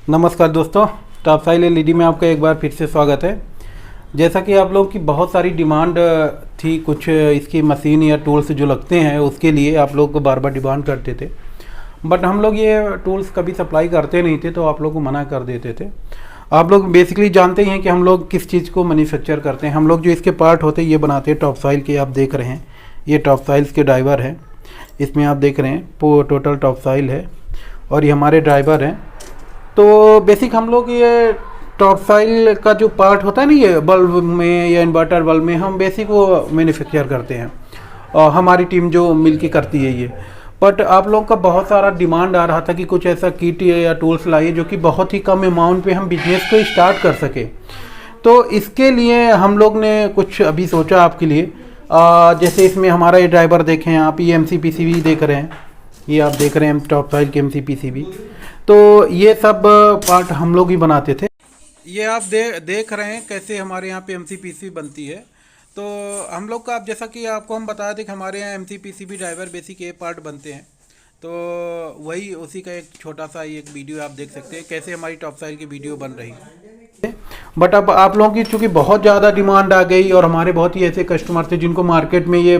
नमस्कार दोस्तों, टॉपसाइल एलईडी में आपका एक बार फिर से स्वागत है। जैसा कि आप लोगों की बहुत सारी डिमांड थी, कुछ इसकी मशीन या टूल्स जो लगते हैं उसके लिए आप लोग को बार बार डिमांड करते थे, बट हम लोग ये टूल्स कभी सप्लाई करते नहीं थे, तो आप लोग को मना कर देते थे। आप लोग बेसिकली जानते ही हैं कि हम लोग किस चीज़ को मैन्युफैक्चर करते हैं। हम लोग जो इसके पार्ट होते हैं ये बनाते हैं टॉपसाइल के। आप देख रहे हैं ये टॉपसाइल्स के ड्राइवर हैं, इसमें आप देख रहे हैं टोटल टॉपसाइल है और ये हमारे ड्राइवर हैं। तो बेसिक हम लोग ये टॉपसाइल का जो पार्ट होता है ना, ये बल्ब में या इन्वर्टर बल्ब में हम बेसिक वो मैन्युफैक्चर करते हैं और हमारी टीम जो मिलके करती है ये। बट आप लोगों का बहुत सारा डिमांड आ रहा था कि कुछ ऐसा किट या टूल्स लाइए जो कि बहुत ही कम अमाउंट पे हम बिजनेस को स्टार्ट कर सके। तो इसके लिए हम लोग ने कुछ अभी सोचा आपके लिए। जैसे इसमें हमारा ये ड्राइवर देखें आप, ये MCPCB देख रहे हैं, ये आप देख रहे हैं टॉपसाइल के MCPCB। तो ये सब पार्ट हम लोग ही बनाते थे। ये आप देख रहे हैं कैसे हमारे यहाँ पे MCPCB बनती है। तो हम लोग का, आप जैसा कि आपको हम बताए थे कि हमारे यहाँ MCPCB ड्राइवर बेसिक ये पार्ट बनते हैं, तो वही उसी का एक छोटा सा एक वीडियो आप देख सकते हैं कैसे हमारी टॉपसाइल की वीडियो बन रही है। बट अब आप लोगों की चूँकि बहुत ज़्यादा डिमांड आ गई और हमारे बहुत ही ऐसे कस्टमर थे जिनको मार्केट में ये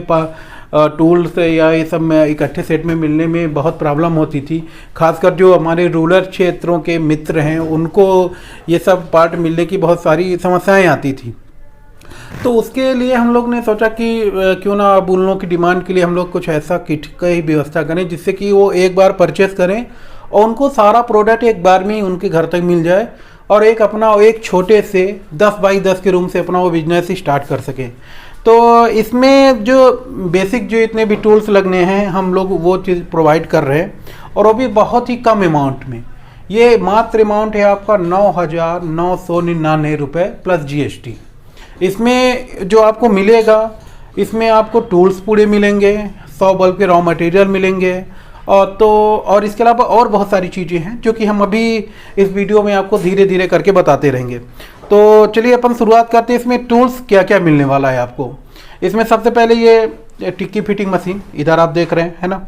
टूल्स या ये सब में इकट्ठे सेट में मिलने में बहुत प्रॉब्लम होती थी। खासकर जो हमारे रूरल क्षेत्रों के मित्र हैं उनको ये सब पार्ट मिलने की बहुत सारी समस्याएं आती थी। तो उसके लिए हम लोग ने सोचा कि क्यों ना अब उन लोगों की डिमांड के लिए हम लोग कुछ ऐसा किट का ही व्यवस्था करें जिससे कि वो एक बार परचेस करें और उनको सारा प्रोडक्ट एक बार में ही उनके घर तक मिल जाए और एक छोटे से 10 बाई 10 के रूम से अपना वो बिजनेस स्टार्ट कर सकें। तो इसमें जो बेसिक जो इतने भी टूल्स लगने हैं हम लोग वो चीज़ प्रोवाइड कर रहे हैं और वो भी बहुत ही कम अमाउंट में। ये मात्र अमाउंट है आपका 9,999 रुपये प्लस GST। इसमें जो आपको मिलेगा, इसमें आपको टूल्स पूरे मिलेंगे, 100 बल्ब के रॉ मटेरियल मिलेंगे और इसके अलावा और बहुत सारी चीज़ें हैं जो कि हम अभी इस वीडियो में आपको धीरे धीरे करके बताते रहेंगे। तो चलिए अपन शुरुआत करते हैं। इसमें टूल्स क्या क्या मिलने वाला है आपको। इसमें सबसे पहले ये टिक्की फिटिंग मशीन इधर आप देख रहे हैं, है ना।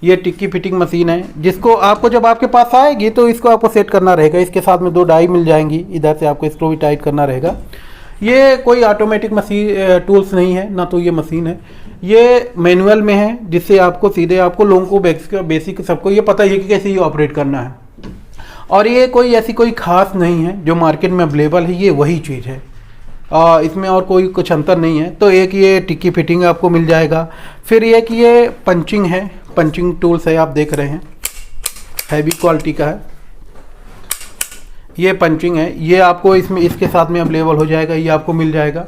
ये टिक्की फिटिंग मशीन है जिसको आपको जब आपके पास आएगी तो इसको आपको सेट करना रहेगा। इसके साथ में 2 डाई मिल जाएंगी, इधर से आपको इसको भी टाइट करना रहेगा। ये कोई ऑटोमेटिक मशीन टूल्स नहीं है, ना तो ये मशीन है, ये मैनुअल में है जिससे आपको सीधे आपको लोगों को बेसिक सबको ये पता ही है कि कैसे ये ऑपरेट करना है। और ये कोई ऐसी कोई खास नहीं है, जो मार्केट में अवेलेबल है ये वही चीज़ है, इसमें और कोई कुछ अंतर नहीं है। तो एक ये टिक्की फिटिंग आपको मिल जाएगा। फिर एक ये पंचिंग है, पंचिंग टूल्स है, आप देख रहे हैं हैवी क्वालिटी का है। ये पंचिंग है, ये आपको इसमें इसके साथ में अवेलेबल हो जाएगा, ये आपको मिल जाएगा।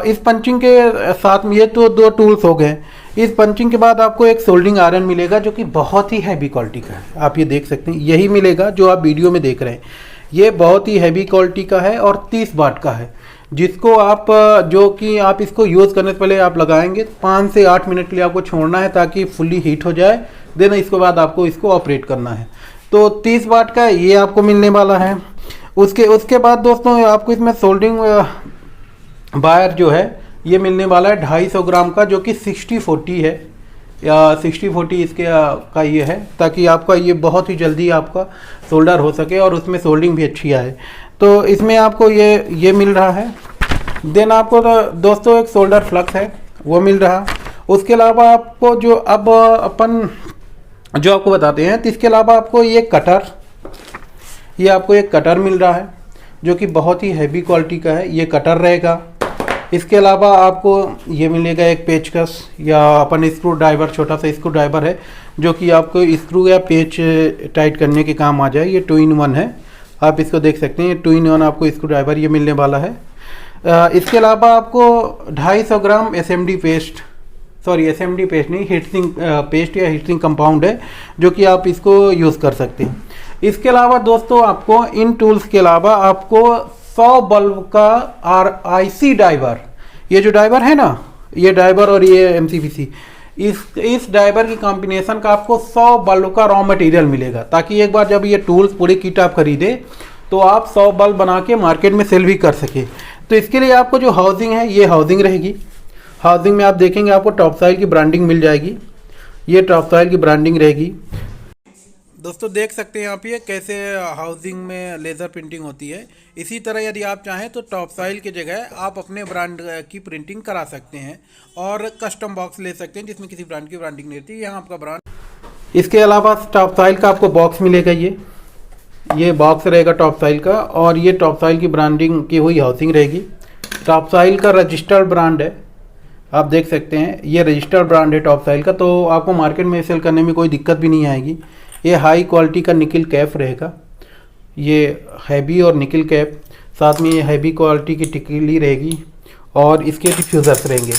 इस पंचिंग के साथ में ये तो 2 टूल्स हो गए। इस पंचिंग के बाद आपको एक सोल्डिंग आयरन मिलेगा जो कि बहुत ही हैवी क्वालिटी का है। आप ये देख सकते हैं, यही मिलेगा जो आप वीडियो में देख रहे हैं। ये बहुत ही हैवी क्वालिटी का है और 30 वाट का है, जिसको आप जो कि आप इसको यूज़ करने से पहले आप लगाएंगे 5 से 8 मिनट के लिए आपको छोड़ना है ताकि फुल्ली हीट हो जाए। देन इसके बाद आपको इसको ऑपरेट करना है। तो 30 वाट का ये आपको मिलने वाला है। उसके बाद दोस्तों आपको इसमें सोल्डिंग वायर जो है ये मिलने वाला है 250 ग्राम का, जो कि 60-40 है या 60-40 इसके का ये है, ताकि आपका ये बहुत ही जल्दी आपका सोल्डर हो सके और उसमें सोल्डिंग भी अच्छी आए। तो इसमें आपको ये मिल रहा है। देन आपको दोस्तों एक सोल्डर फ्लक्स है वो मिल रहा। उसके अलावा आपको जो अब अपन जो आपको बताते हैं, तो इसके अलावा आपको ये आपको एक कटर मिल रहा है जो कि बहुत ही हैवी क्वालिटी का है, ये कटर रहेगा। इसके अलावा आपको ये मिलेगा एक पेचकस या अपन स्क्रू ड्राइवर, छोटा सा स्क्रू ड्राइवर है जो कि आपको स्क्रू या पेच टाइट करने के काम आ जाए। ये 2 in 1 है, आप इसको देख सकते हैं। 2 in 1 आपको स्क्रू ड्राइवर ये मिलने वाला है। इसके अलावा आपको 250 ग्राम SMD पेस्ट नहीं, हीटसिंक पेस्ट या हीटसिंक कंपाउंड है जो कि आप इसको यूज़ कर सकते हैं। इसके अलावा दोस्तों आपको इन टूल्स के अलावा आपको 100 बल्ब का RIC ड्राइवर, ये जो ड्राइवर है ना, ये ड्राइवर और ये MCPC, इस ड्राइवर की कॉम्बिनेशन का आपको 100 बल्ब का रॉ मटेरियल मिलेगा, ताकि एक बार जब ये टूल्स पूरी किट आप खरीदे तो आप 100 बल्ब बना के मार्केट में सेल भी कर सके। तो इसके लिए आपको जो हाउसिंग है ये हाउसिंग रहेगी। हाउसिंग में आप देखेंगे आपको टॉपसाइल की ब्रांडिंग मिल जाएगी, ये टॉपसाइल की ब्रांडिंग रहेगी। दोस्तों देख सकते हैं आप ये कैसे हाउसिंग में लेज़र प्रिंटिंग होती है। इसी तरह यदि आप चाहें तो टॉप साइल की जगह आप अपने ब्रांड की प्रिंटिंग करा सकते हैं और कस्टम बॉक्स ले सकते हैं जिसमें किसी ब्रांड की ब्रांडिंग नहीं रहती। यहाँ आपका ब्रांड। इसके अलावा टॉप साइल का आपको बॉक्स मिलेगा, ये बॉक्स रहेगा टॉप साइल का, और ये टॉप साइल की ब्रांडिंग की हुई हाउसिंग रहेगी। टॉप साइल का रजिस्टर्ड ब्रांड है, आप देख सकते हैं ये रजिस्टर्ड ब्रांड है टॉप साइल का, तो आपको मार्केट में सेल करने में कोई दिक्कत भी नहीं आएगी। ये हाई क्वालिटी का निकल कैप रहेगा, ये हैवी और निकल कैप, साथ में ये हैवी क्वालिटी की टिकली रहेगी और इसके डिफ्यूज़र्स रहेंगे।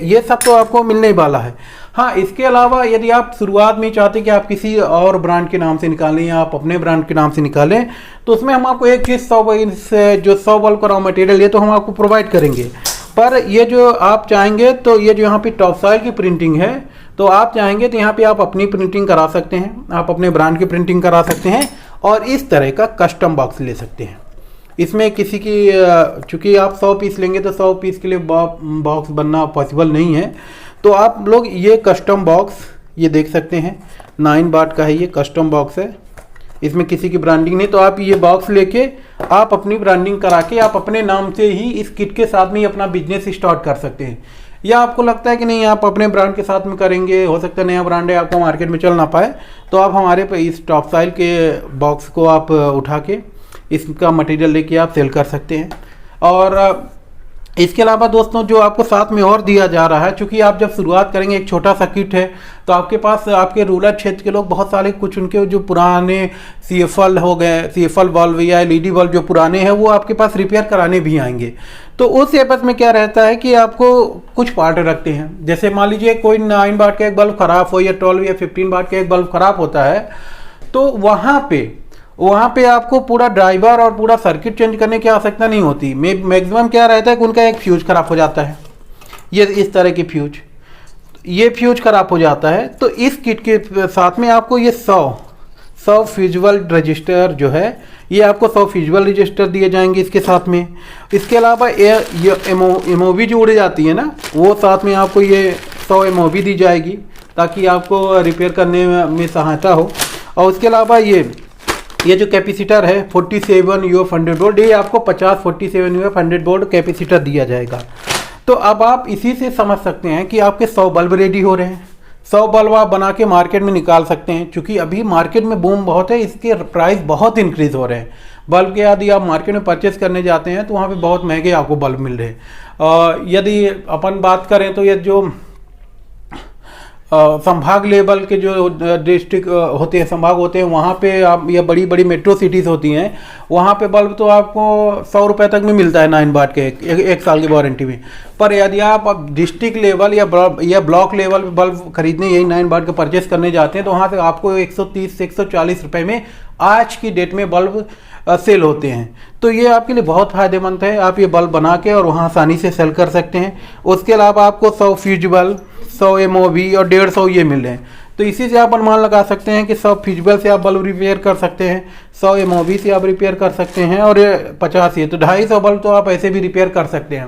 ये सब तो आपको मिलने वाला है। हाँ, इसके अलावा यदि आप शुरुआत में चाहते कि आप किसी और ब्रांड के नाम से निकालें या आप अपने ब्रांड के नाम से निकालें, तो उसमें हम आपको एक चीज़ 100 बल्ब का रॉ मटेरियल ये तो हम आपको प्रोवाइड करेंगे। पर ये जो आप चाहेंगे तो ये जो यहाँ पे टॉप साइल की प्रिंटिंग है, तो आप चाहेंगे तो यहाँ पे आप अपनी प्रिंटिंग करा सकते हैं, आप अपने ब्रांड की प्रिंटिंग करा सकते हैं और इस तरह का कस्टम बॉक्स ले सकते हैं। इसमें किसी की चूँकि आप 100 पीस लेंगे तो 100 पीस के लिए बॉक्स बनना पॉसिबल नहीं है, तो आप लोग ये कस्टम बॉक्स ये देख सकते हैं 9 वाट का है, ये कस्टम बॉक्स है, इसमें किसी की ब्रांडिंग नहीं। तो आप ये बॉक्स लेके आप अपनी ब्रांडिंग करा के आप अपने नाम से ही इस किट के साथ में ही अपना बिजनेस स्टार्ट कर सकते हैं। या आपको लगता है कि नहीं आप अपने ब्रांड के साथ में करेंगे, हो सकता है नया ब्रांड है आपको मार्केट में चल ना पाए, तो आप हमारे पे इस टॉप साइल के बॉक्स को आप उठा के इसका मटेरियल लेके आप सेल कर सकते हैं। और इसके अलावा दोस्तों जो आपको साथ में और दिया जा रहा है, चूँकि आप जब शुरुआत करेंगे एक छोटा सा किट है, तो आपके पास आपके रूरल क्षेत्र के लोग बहुत सारे कुछ उनके जो पुराने CFL हो गए, CFL बल्ब या LED बल्ब जो पुराने हैं वो आपके पास रिपेयर कराने भी आएंगे। तो उस एपस में क्या रहता है कि आपको कुछ पार्ट रखते हैं, जैसे मान लीजिए कोई 9 वाट का एक बल्ब खराब हो या 12 या 15 वाट का एक बल्ब खराब होता है, तो वहाँ पे आपको पूरा ड्राइवर और पूरा सर्किट चेंज करने की आवश्यकता नहीं होती। मैक्सिमम क्या रहता है कि उनका एक फ्यूज खराब हो जाता है, ये इस तरह की ये फ्यूज खराब हो जाता है। तो इस किट के साथ में आपको ये 100 फ्यूजबल रजिस्टर जो है, ये आपको 100 फ्यूजबल रजिस्टर दिए जाएंगे इसके साथ में। इसके अलावा ये MOV जो उड़ जाती है ना, वो साथ में आपको ये 100 MOV दी जाएगी ताकि आपको रिपेयर करने में सहायता हो। और उसके अलावा ये जो कैपेसिटर है 47 UF 100 वोल्ट, ये आपको 50 47 UF 100 वोल्ट कैपेसिटर दिया जाएगा। तो अब आप इसी से समझ सकते हैं कि आपके 100 बल्ब रेडी हो रहे हैं। 100 बल्ब आप बना के मार्केट में निकाल सकते हैं, क्योंकि अभी मार्केट में बूम बहुत है, इसके प्राइस बहुत इंक्रीज हो रहे हैं। बल्ब के यदि आप मार्केट में परचेस करने जाते हैं तो वहाँ पे बहुत महंगे आपको बल्ब मिल रहे हैं। यदि अपन बात करें तो ये जो संभाग लेवल के जो डिस्ट्रिक्ट होते हैं, संभाग होते हैं, वहाँ पे आप या बड़ी बड़ी मेट्रो सिटीज़ होती हैं, वहाँ पे बल्ब तो आपको 100 रुपये तक में मिलता है 9 वाट के एक साल की वारंटी में। पर यदि आप डिस्ट्रिक्ट लेवल या ब्लॉक लेवल पे बल्ब खरीदने यही 9 वाट का परचेस करने जाते हैं, तो वहाँ से आपको 130 से 140 रुपये में आज की डेट में बल्ब सेल होते हैं। तो ये आपके लिए बहुत फ़ायदेमंद है, आप ये बल्ब बना के और वहाँ आसानी से सेल कर सकते हैं। उसके अलावा आपको 100 फ्यूजबल, 100 MOV और 150 ये मिल रहे हैं। तो इसी से आप अनुमान लगा सकते हैं कि 100 फ्यूजबल से आप बल्ब रिपेयर कर सकते हैं, 100 MOV से आप रिपेयर कर सकते हैं और 50 ये तो 250 बल्ब तो आप ऐसे भी रिपेयर कर सकते हैं।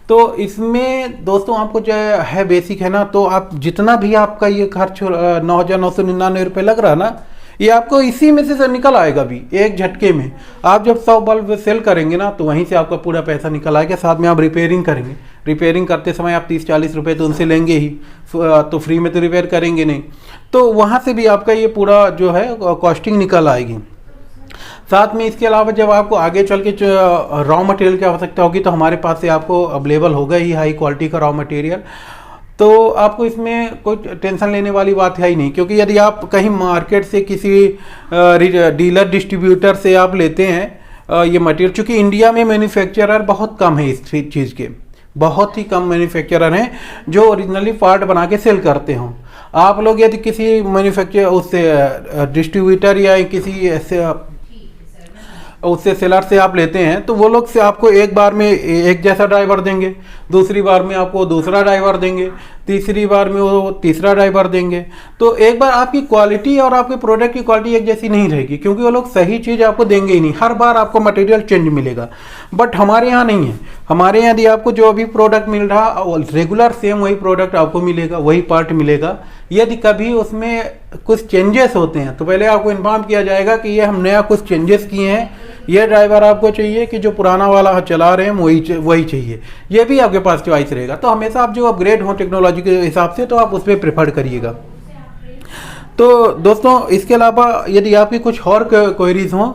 तो इसमें दोस्तों आपको जो है बेसिक है ना, तो आप जितना भी आपका ये खर्च 9,999 रुपये लग रहा है ना, ये आपको इसी में से निकल आएगा भी एक झटके में। आप जब 100 बल्ब सेल करेंगे ना, तो वहीं से आपका पूरा पैसा निकल आएगा। साथ में आप रिपेयरिंग करेंगे, रिपेयरिंग करते समय आप 30-40 रुपये तो उनसे लेंगे ही, तो फ्री में तो रिपेयर करेंगे नहीं, तो वहाँ से भी आपका ये पूरा जो है कॉस्टिंग निकल आएगी। साथ में इसके अलावा जब आपको आगे चल के रॉ मटेरियल की आवश्यकता होगी, तो हमारे पास से आपको अवेलेबल होगा ही हाई क्वालिटी का रॉ मटेरियल। तो आपको इसमें कोई टेंशन लेने वाली बात है ही नहीं, क्योंकि यदि आप कहीं मार्केट से किसी डीलर डिस्ट्रीब्यूटर से आप लेते हैं ये मटेरियल, चूँकि इंडिया में मैन्युफैक्चरर बहुत कम है इस चीज़ के, बहुत ही कम मैन्युफैक्चरर हैं जो ओरिजिनली पार्ट बना के सेल करते हों। आप लोग यदि किसी मैन्युफैक्चर उससे डिस्ट्रीब्यूटर या किसी ऐसे उससे सेलर से आप लेते हैं, तो वो लोग से आपको एक बार में एक जैसा ड्राइवर देंगे, दूसरी बार में आपको दूसरा ड्राइवर देंगे, तीसरी बार में वो तीसरा ड्राइवर देंगे। तो एक बार आपकी क्वालिटी और आपके प्रोडक्ट की क्वालिटी एक जैसी नहीं रहेगी, क्योंकि वो लोग सही चीज़ आपको देंगे ही नहीं, हर बार आपको मटेरियल चेंज मिलेगा। बट हमारे यहाँ नहीं है, हमारे यहाँ यदि आपको जो अभी प्रोडक्ट मिल रहा रेगुलर सेम वही प्रोडक्ट आपको मिलेगा, वही पार्ट मिलेगा। यदि कभी उसमें कुछ चेंजेस होते हैं तो पहले आपको इन्फॉर्म किया जाएगा कि ये हम नया कुछ चेंजेस किए हैं, ये ड्राइवर आपको चाहिए कि जो पुराना वाला चला रहे हैं वही चाहिए, ये भी आपके पास चॉइस रहेगा। तो हमेशा आप जो अपग्रेड हो टेक्नोलॉजी के हिसाब से तो आप उस पर प्रेफर करिएगा। तो दोस्तों इसके अलावा यदि आपकी कुछ और क्वेरीज हों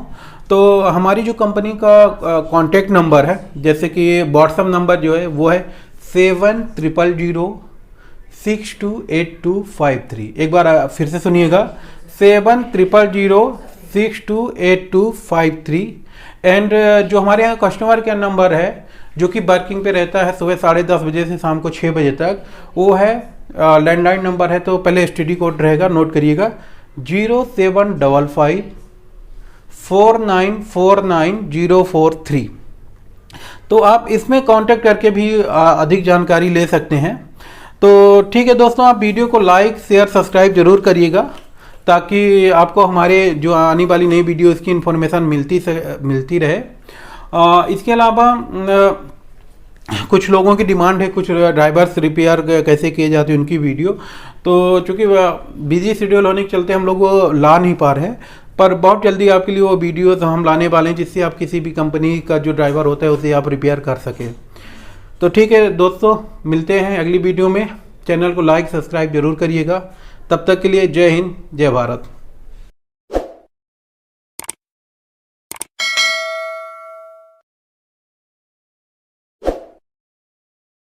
तो हमारी जो कंपनी का कॉन्टेक्ट नंबर है, जैसे कि व्हाट्सअप नंबर जो है वो है 7000628253। एक बार फिर से सुनिएगा, 7000628253। एंड जो हमारे यहाँ कस्टमर केयर नंबर है जो कि वर्किंग पे रहता है सुबह 10:30 बजे से शाम को 6 बजे तक, वो है लैंडलाइन नंबर है, तो पहले STD कोड रहेगा, नोट करिएगा 07554949 043। तो आप इसमें कांटेक्ट करके भी अधिक जानकारी ले सकते हैं। तो ठीक है दोस्तों, आप वीडियो को लाइक शेयर सब्सक्राइब जरूर करिएगा ताकि आपको हमारे जो आने वाली नई वीडियो इसकी इन्फॉर्मेशन मिलती रहे। इसके अलावा कुछ लोगों की डिमांड है, कुछ ड्राइवर्स रिपेयर कैसे किए जाते हैं उनकी वीडियो, तो चूँकि बिजी शेड्यूल होने के चलते हम लोग वो ला नहीं पा रहे हैं, पर बहुत जल्दी आपके लिए वो वीडियोस हम लाने वाले हैं जिससे आप किसी भी कंपनी का जो ड्राइवर होता है उसे आप रिपेयर कर सकें। तो ठीक है दोस्तों, मिलते हैं अगली वीडियो में। चैनल को लाइक सब्सक्राइब जरूर करिएगा। तब तक के लिए जय हिंद, जय भारत।